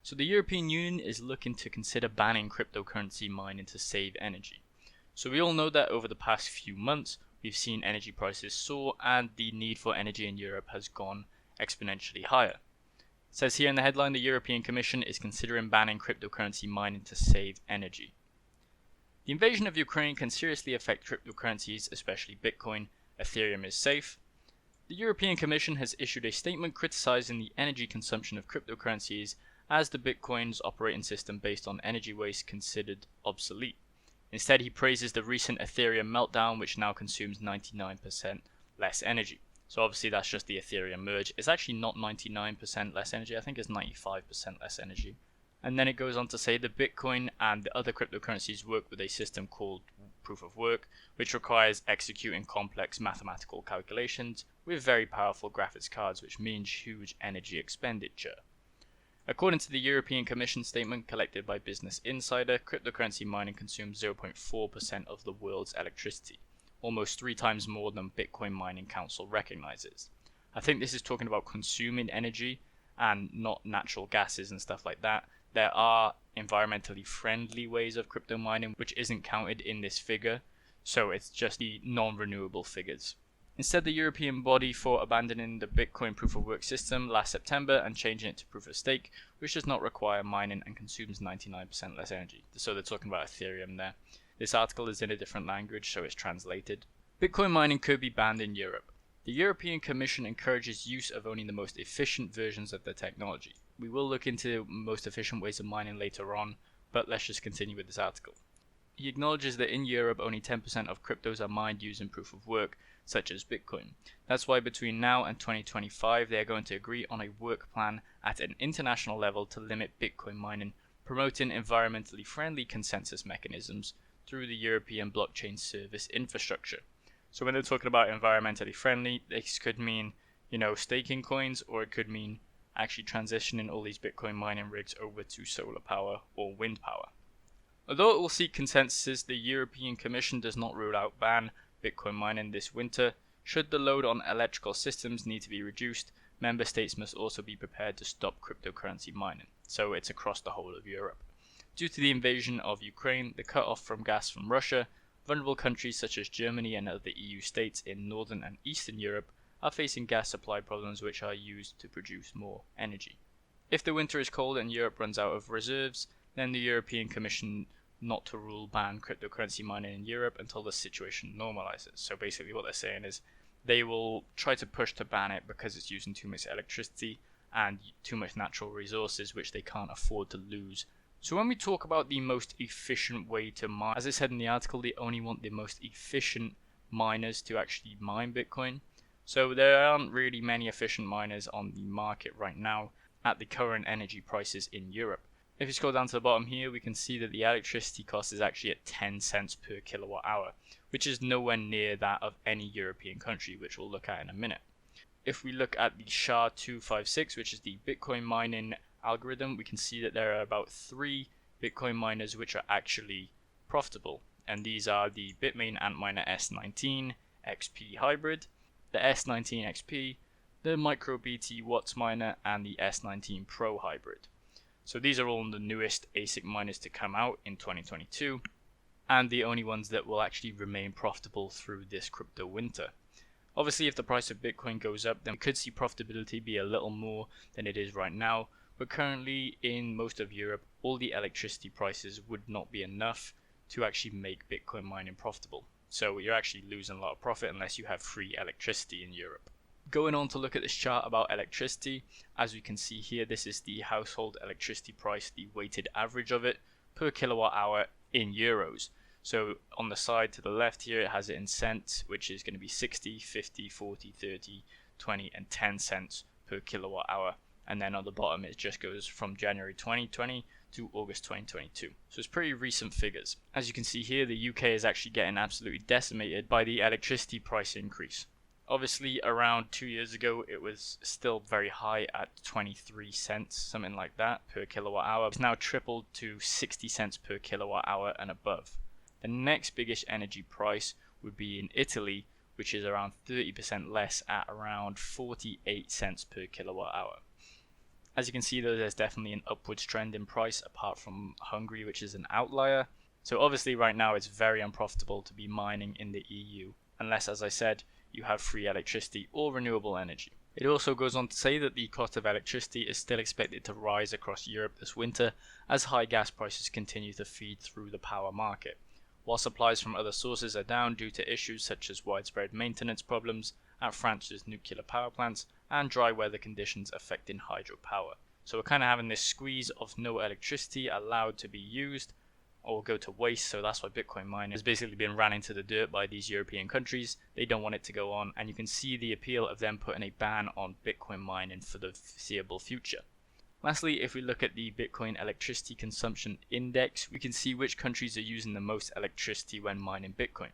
So the European Union is looking to consider banning cryptocurrency mining to save energy. So we all know that over the past few months, we've seen energy prices soar and the need for energy in Europe has gone exponentially higher. It says here in the headline, the European Commission is considering banning cryptocurrency mining to save energy. The invasion of Ukraine can seriously affect cryptocurrencies, especially Bitcoin. Ethereum is safe. The European Commission has issued a statement criticizing the energy consumption of cryptocurrencies as the Bitcoin's operating system based on energy waste considered obsolete. Instead, he praises the recent Ethereum meltdown, which now consumes 99% less energy. So obviously that's just the Ethereum merge. It's actually not 99% less energy, I think it's 95% less energy. And then it goes on to say the Bitcoin and the other cryptocurrencies work with a system called proof of work, which requires executing complex mathematical calculations with very powerful graphics cards, which means huge energy expenditure. According to the European Commission statement collected by Business Insider, cryptocurrency mining consumes 0.4% of the world's electricity, almost 3 times more than Bitcoin Mining Council recognizes. I think this is talking about consuming energy and not natural gases and stuff like that. There are environmentally friendly ways of crypto mining which isn't counted in this figure, so it's just the non-renewable figures. Instead, the European body for abandoning the Bitcoin proof of work system last September and changing it to proof of stake, which does not require mining and consumes 99% less energy. So they're talking about Ethereum there. This article is in a different language, so it's translated. Bitcoin mining could be banned in Europe. The European Commission encourages use of only the most efficient versions of the technology. We will look into most efficient ways of mining later on, but let's just continue with this article. He acknowledges that in Europe only 10% of cryptos are mined using proof of work, such as Bitcoin. That's why between now and 2025 they are going to agree on a work plan at an international level to limit Bitcoin mining, promoting environmentally friendly consensus mechanisms through the European blockchain service infrastructure. So when they're talking about environmentally friendly, this could mean, staking coins, or it could mean actually transitioning all these Bitcoin mining rigs over to solar power or wind power. Although it will seek consensus, the European Commission does not rule out ban Bitcoin mining this winter. Should the load on electrical systems need to be reduced, member states must also be prepared to stop cryptocurrency mining. So it's across the whole of Europe. Due to the invasion of Ukraine, the cut-off from gas from Russia, vulnerable countries such as Germany and other EU states in Northern and Eastern Europe are facing gas supply problems which are used to produce more energy. If the winter is cold and Europe runs out of reserves, then the European Commission not to rule ban cryptocurrency mining in Europe until the situation normalizes. So basically what they're saying is they will try to push to ban it because it's using too much electricity and too much natural resources which they can't afford to lose. So when we talk about the most efficient way to mine, as I said in the article, they only want the most efficient miners to actually mine Bitcoin. So there aren't really many efficient miners on the market right now at the current energy prices in Europe. If you scroll down to the bottom here, we can see that the electricity cost is actually at 10 cents per kilowatt hour, which is nowhere near that of any European country, which we'll look at in a minute. If we look at the SHA-256, which is the Bitcoin mining algorithm, we can see that there are about 3 Bitcoin miners which are actually profitable, and these are the Bitmain Antminer S19 XP hybrid, the S19 XP, the MicroBT Watts miner, and the S19 Pro hybrid. So these are all the newest ASIC miners to come out in 2022, and the only ones that will actually remain profitable through this crypto winter. Obviously, if the price of Bitcoin goes up, then we could see profitability be a little more than it is right now, but currently in most of Europe, all the electricity prices would not be enough to actually make Bitcoin mining profitable. So you're actually losing a lot of profit unless you have free electricity in Europe. Going on to look at this chart about electricity, as we can see here, this is the household electricity price, the weighted average of it per kilowatt hour in euros. So on the side to the left here, it has it in cents, which is going to be 60, 50, 40, 30, 20 and 10 cents per kilowatt hour. And then on the bottom, it just goes from January 2020 to August 2022. So it's pretty recent figures. As you can see here, the UK is actually getting absolutely decimated by the electricity price increase. Obviously, around 2 years ago, it was still very high at 23 cents, something like that, per kilowatt hour. It's now tripled to 60 cents per kilowatt hour and above. The next biggest energy price would be in Italy, which is around 30% less at around 48 cents per kilowatt hour. As you can see though, there's definitely an upwards trend in price apart from Hungary, which is an outlier. So obviously right now it's very unprofitable to be mining in the EU, unless, as I said, you have free electricity or renewable energy. It also goes on to say that the cost of electricity is still expected to rise across Europe this winter as high gas prices continue to feed through the power market, while supplies from other sources are down due to issues such as widespread maintenance problems at France's nuclear power plants and dry weather conditions affecting hydropower. So we're kind of having this squeeze of no electricity allowed to be used or go to waste. So that's why Bitcoin mining has basically been ran into the dirt by these European countries. They don't want it to go on, and you can see the appeal of them putting a ban on Bitcoin mining for the foreseeable future. Lastly, if we look at the Bitcoin electricity consumption index, we can see which countries are using the most electricity when mining Bitcoin.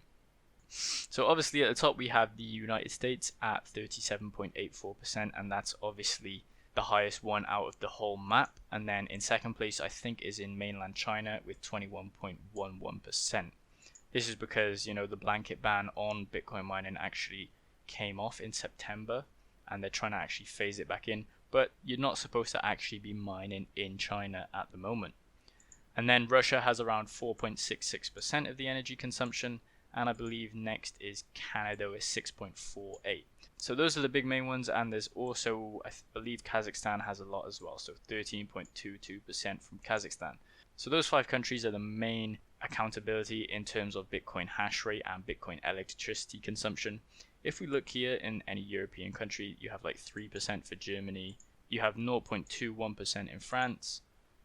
So obviously at the top we have the United States at 37.84%, and that's obviously the highest one out of the whole map. And then in second place I think is in mainland China with 21.11%. This is because, you know, the blanket ban on Bitcoin mining actually came off in September and they're trying to actually phase it back in, but you're not supposed to actually be mining in China at the moment. And then Russia has around 4.66% of the energy consumption, and I believe next is Canada with 6.48. So those are the big main ones, and there's also, I believe Kazakhstan has a lot as well, so 13.22% from Kazakhstan. So those 5 countries are the main accountability in terms of Bitcoin hash rate and Bitcoin electricity consumption. If we look here in any European country, you have like 3% for Germany, you have 0.21% in France,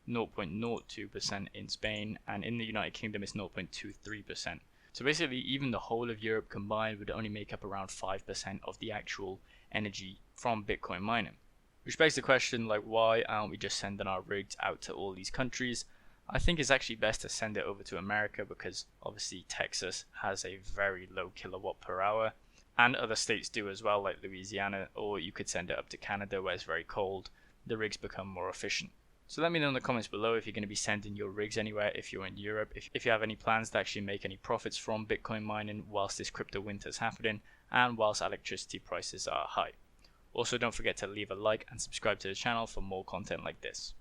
0.02% in Spain, and in the United Kingdom it's 0.23%. So basically even the whole of Europe combined would only make up around 5% of the actual energy from Bitcoin mining. Which begs the question, like, why aren't we just sending our rigs out to all these countries? I think it's actually best to send it over to America because obviously Texas has a very low kilowatt per hour, and other states do as well, like Louisiana, or you could send it up to Canada where it's very cold. The rigs become more efficient. So let me know in the comments below if you're going to be sending your rigs anywhere if you're in Europe, if you have any plans to actually make any profits from Bitcoin mining whilst this crypto winter is happening and whilst electricity prices are high. Also, don't forget to leave a like and subscribe to the channel for more content like this.